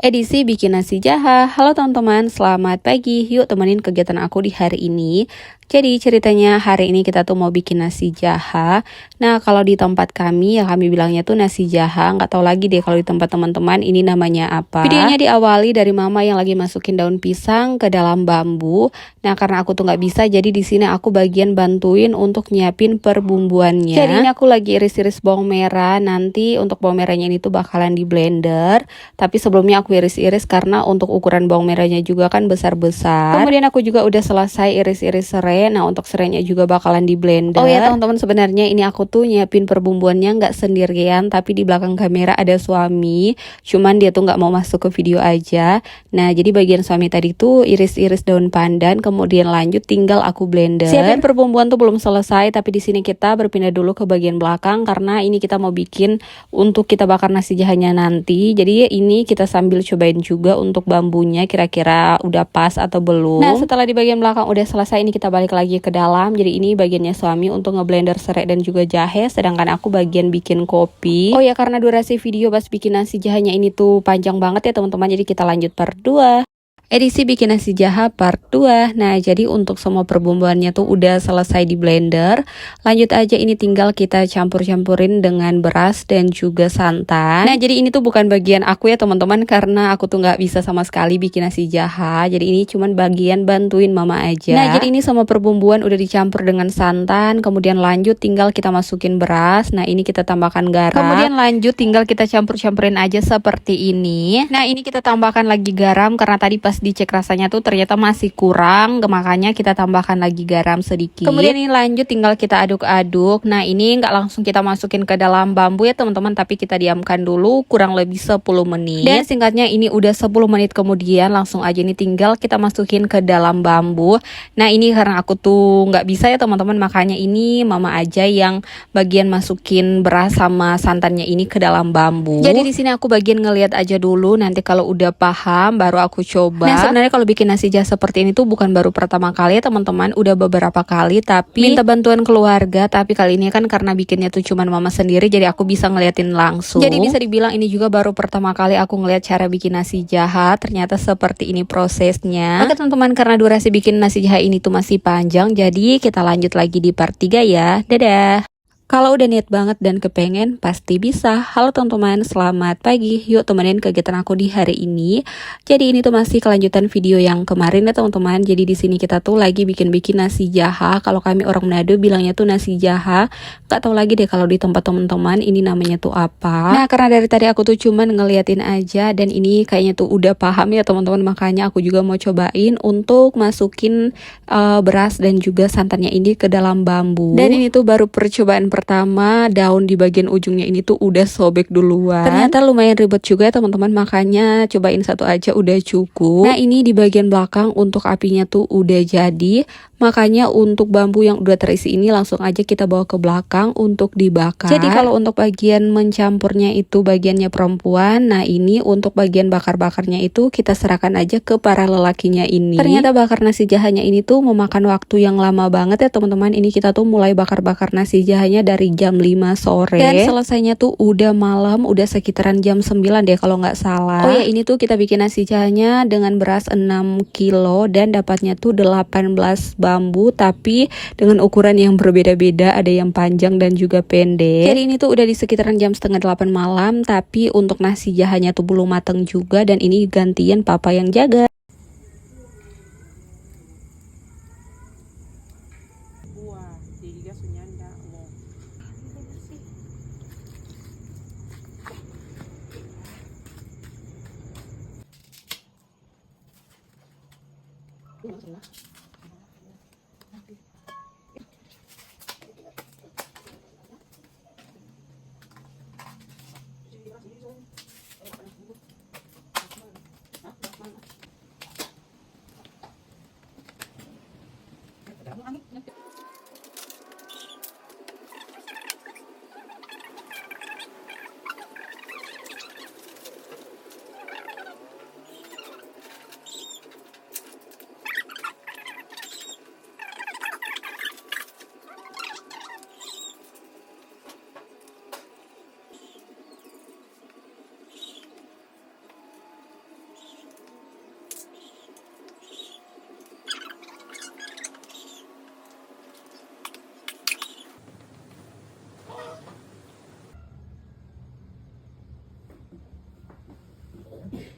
Edisi bikin nasi jaha. Halo teman-teman, selamat pagi. Yuk temenin kegiatan aku di hari ini. Jadi ceritanya hari ini kita tuh mau bikin nasi jaha. Nah kalau di tempat kami ya kami bilangnya tuh nasi jaha. Nggak tahu lagi deh kalau di tempat teman-teman ini namanya apa. Videonya diawali dari mama yang lagi masukin daun pisang ke dalam bambu. Nah karena aku tuh nggak bisa, jadi di sini aku bagian bantuin untuk nyiapin perbumbuannya. Jadi ini aku lagi iris-iris bawang merah. Nanti untuk bawang merahnya ini tuh bakalan di blender. Tapi sebelumnya aku iris-iris karena untuk ukuran bawang merahnya juga kan besar-besar. Kemudian aku juga udah selesai iris-iris serai. Nah untuk serainya juga bakalan di blender. Oh ya teman-teman, sebenarnya ini aku tuh nyiapin perbumbuannya nggak sendirian, tapi di belakang kamera ada suami. Cuman dia tuh nggak mau masuk ke video aja. Nah jadi bagian suami tadi tuh iris-iris daun pandan, kemudian lanjut tinggal aku blender. Siapin perbumbuan tuh belum selesai, tapi di sini kita berpindah dulu ke bagian belakang karena ini kita mau bikin untuk kita bakar nasi jahanya nanti. Jadi ini kita sambil cobain juga untuk bambunya kira-kira udah pas atau belum. Nah setelah di bagian belakang udah selesai, ini kita balik lagi ke dalam. Jadi ini bagiannya suami untuk ngeblender serai dan juga jahe, sedangkan aku bagian bikin kopi. Oh ya, karena durasi video pas bikin nasi jahanya ini tuh panjang banget ya teman-teman, jadi kita lanjut part 2. Edisi bikin nasi jaha part 2. Nah jadi untuk semua perbumbuannya tuh udah selesai di blender. Lanjut aja, ini tinggal kita campur-campurin dengan beras dan juga santan. Nah jadi ini tuh bukan bagian aku ya teman-teman, karena aku tuh nggak bisa sama sekali bikin nasi jaha. Jadi ini cuman bagian bantuin mama aja. Nah jadi ini semua perbumbuan udah dicampur dengan santan. Kemudian lanjut tinggal kita masukin beras. Nah ini kita tambahkan garam. Kemudian lanjut tinggal kita campur-campurin aja seperti ini. Nah ini kita tambahkan lagi garam karena tadi pas dicek rasanya tuh ternyata masih kurang, makanya kita tambahkan lagi garam sedikit. Kemudian ini lanjut tinggal kita aduk-aduk. Nah ini nggak langsung kita masukin ke dalam bambu ya teman-teman, tapi kita diamkan dulu kurang lebih 10 menit. Dan singkatnya ini udah 10 menit kemudian langsung aja ini tinggal kita masukin ke dalam bambu. Nah ini karena aku tuh nggak bisa ya teman-teman, makanya ini mama aja yang bagian masukin beras sama santannya ini ke dalam bambu. Jadi di sini aku bagian ngeliat aja dulu, nanti kalau udah paham baru aku coba. Nah sebenarnya kalau bikin nasi jaha seperti ini tuh bukan baru pertama kali ya teman-teman, udah beberapa kali, tapi minta bantuan keluarga. Tapi kali ini kan karena bikinnya tuh cuman mama sendiri, jadi aku bisa ngeliatin langsung. Jadi bisa dibilang ini juga baru pertama kali aku ngeliat cara bikin nasi jaha. Ternyata seperti ini prosesnya. Oke teman-teman, karena durasi bikin nasi jaha ini tuh masih panjang, jadi kita lanjut lagi di part 3 ya. Dadah. Kalau udah niat banget dan kepengen, pasti bisa. Halo teman-teman, selamat pagi. Yuk temenin kegiatan aku di hari ini. Jadi ini tuh masih kelanjutan video yang kemarin ya teman-teman. Jadi di sini kita tuh lagi bikin-bikin nasi jaha. Kalau kami orang Manado bilangnya tuh nasi jaha. Gak tahu lagi deh kalau di tempat teman-teman ini namanya tuh apa. Nah karena dari tadi aku tuh cuman ngeliatin aja, dan ini kayaknya tuh udah paham ya teman-teman. Makanya aku juga mau cobain untuk masukin beras dan juga santannya ini ke dalam bambu. Dan ini tuh baru percobaan pertama, daun di bagian ujungnya ini tuh udah sobek duluan. Ternyata lumayan ribet juga ya teman-teman, makanya cobain satu aja udah cukup. Nah ini di bagian belakang untuk apinya tuh udah jadi, makanya untuk bambu yang udah terisi ini langsung aja kita bawa ke belakang untuk dibakar. Jadi kalau untuk bagian mencampurnya itu bagiannya perempuan, nah ini untuk bagian bakar-bakarnya itu kita serahkan aja ke para lelakinya ini. Ternyata bakar nasi jahanya ini tuh memakan waktu yang lama banget ya teman-teman. Ini kita tuh mulai bakar-bakar nasi jahanya dari jam 5 sore dan selesainya tuh udah malam, udah sekitaran jam 9 deh kalau nggak salah. Oh ya, ini tuh kita bikin nasi jahanya dengan beras 6 kilo dan dapatnya tuh 18 bambu, tapi dengan ukuran yang berbeda-beda, ada yang panjang dan juga pendek. Jadi ini tuh udah di sekitaran jam setengah 8 malam, tapi untuk nasi jahanya tuh belum mateng juga, dan ini gantian papa yang jaga. gitu.